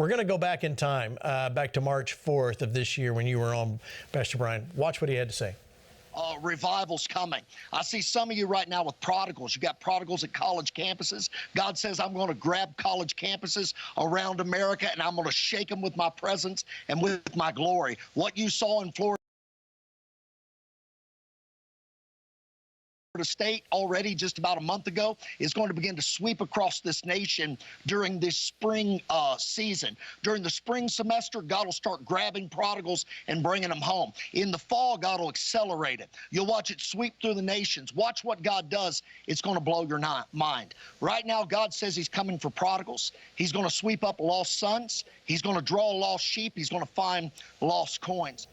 We're going to go back in time, back to March 4th of this year when you were on, Pastor Brian. Watch what he had to say. Revival's coming. I see some of you right now with prodigals. You got prodigals at college campuses. God says, I'm going to grab college campuses around America, and I'm going to shake them with my presence and with my glory. What you saw in Florida State already just about a month ago is going to begin to sweep across this nation during this spring season. During the spring semester, God will start grabbing prodigals and bringing them home. In the fall, God will accelerate it. You'll watch it sweep through the nations. Watch what God does. It's going to blow your mind. Right now, God says he's coming for prodigals. He's going to sweep up lost sons. He's going to draw lost sheep. He's going to find lost coins.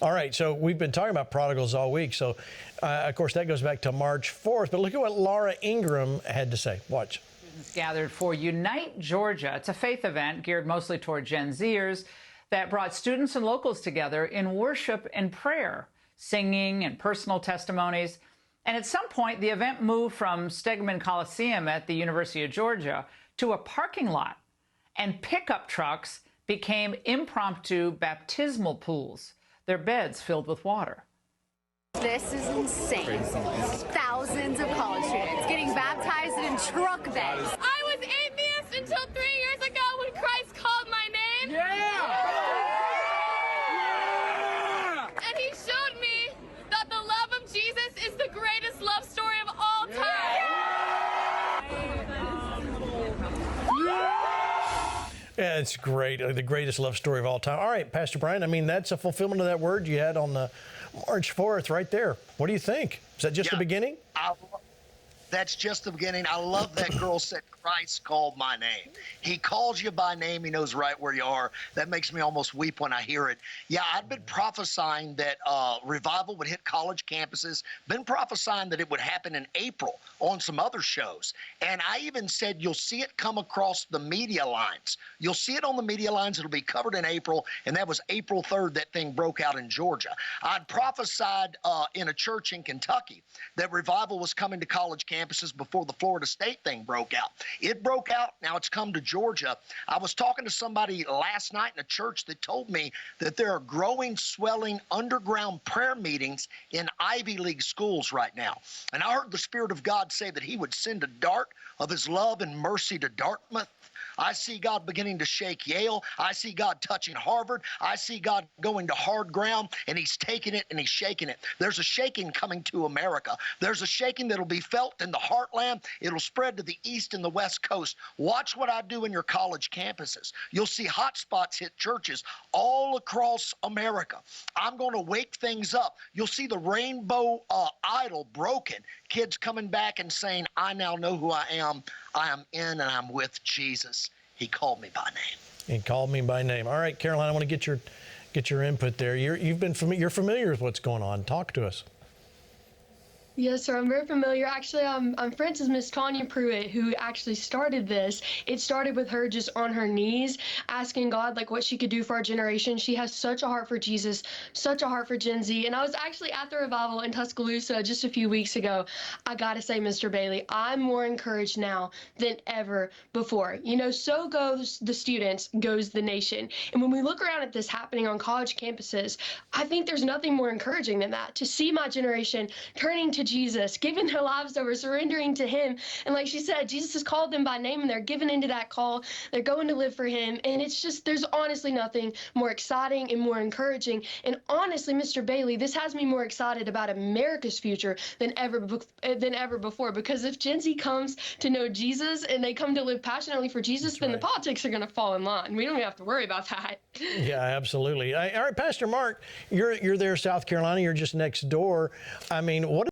All right, so we've been talking about prodigals all week. So, of course, that goes back to March 4th. But look at what Laura Ingram had to say. Watch. Students gathered for Unite Georgia. It's a faith event geared mostly toward Gen Zers that brought students and locals together in worship and prayer, singing and personal testimonies. And at some point, the event moved from Stegman Coliseum at the University of Georgia to a parking lot. And pickup trucks became impromptu baptismal pools, their beds filled with water. This is insane. Thousands of college students getting baptized in truck beds. I was atheist until 3 years ago when Christ called my name. Yeah! And he showed me that the love of Jesus is the greatest love story of all time. Yeah, it's great. The greatest love story of all time. All right, Pastor Brian, I mean, that's a fulfillment of that word you had on the March 4th right there. What do you think? Is that just the beginning? That's just the beginning. I love that girl said, Christ called my name. He calls you by name. He knows right where you are. That makes me almost weep when I hear it. Yeah, I've been prophesying that revival would hit college campuses, been prophesying that it would happen in April on some other shows. And I even said you'll see it come across the media lines. You'll see it on the media lines. It'll be covered in April. And that was April 3rd that thing broke out in Georgia. I'd prophesied in a church in Kentucky that revival was coming to college campuses before the Florida State thing broke out. It broke out. Now it's come to Georgia. I was talking to somebody last night in a church that told me that there are growing, swelling underground prayer meetings in Ivy League schools right now. And I heard the Spirit of God say that he would send a dart of his love and mercy to Dartmouth. I see God beginning to shake Yale. I see God touching Harvard. I see God going to hard ground, and he's taking it and he's shaking it. There's a shaking coming to America. There's a shaking that'll be felt in the heartland. It'll spread to the east and the west coast. Watch what I do in your college campuses. You'll see hot spots hit churches all across America. I'm going to wake things up. You'll see the rainbow idol broken. Kids coming back and saying, I now know who I am. I am in and I'm with Jesus. He called me by name. He called me by name. All right, Caroline, I want to get your input there. You're familiar with what's going on. Talk to us. Yes, sir. I'm very familiar. Actually, I'm friends with Miss Tanya Pruitt, who actually started this. It started with her just on her knees, asking God like what she could do for our generation. She has such a heart for Jesus, such a heart for Gen Z. And I was actually at the revival in Tuscaloosa just a few weeks ago. I gotta say, Mr. Bailey, I'm more encouraged now than ever before. You know, so goes the students, goes the nation. And when we look around at this happening on college campuses, I think there's nothing more encouraging than that. To see my generation turning to Jesus, giving their lives over, surrendering to him. And like she said, Jesus has called them by name and they're giving into that call. They're going to live for him. And it's just, there's honestly nothing more exciting and more encouraging. And honestly, Mr. Bailey, this has me more excited about America's future than ever before. Because if Gen Z comes to know Jesus and they come to live passionately for Jesus, then the politics are going to fall in line. We don't even have to worry about that. Yeah, absolutely. All right, Pastor Mark, you're there, South Carolina. You're just next door. I mean, what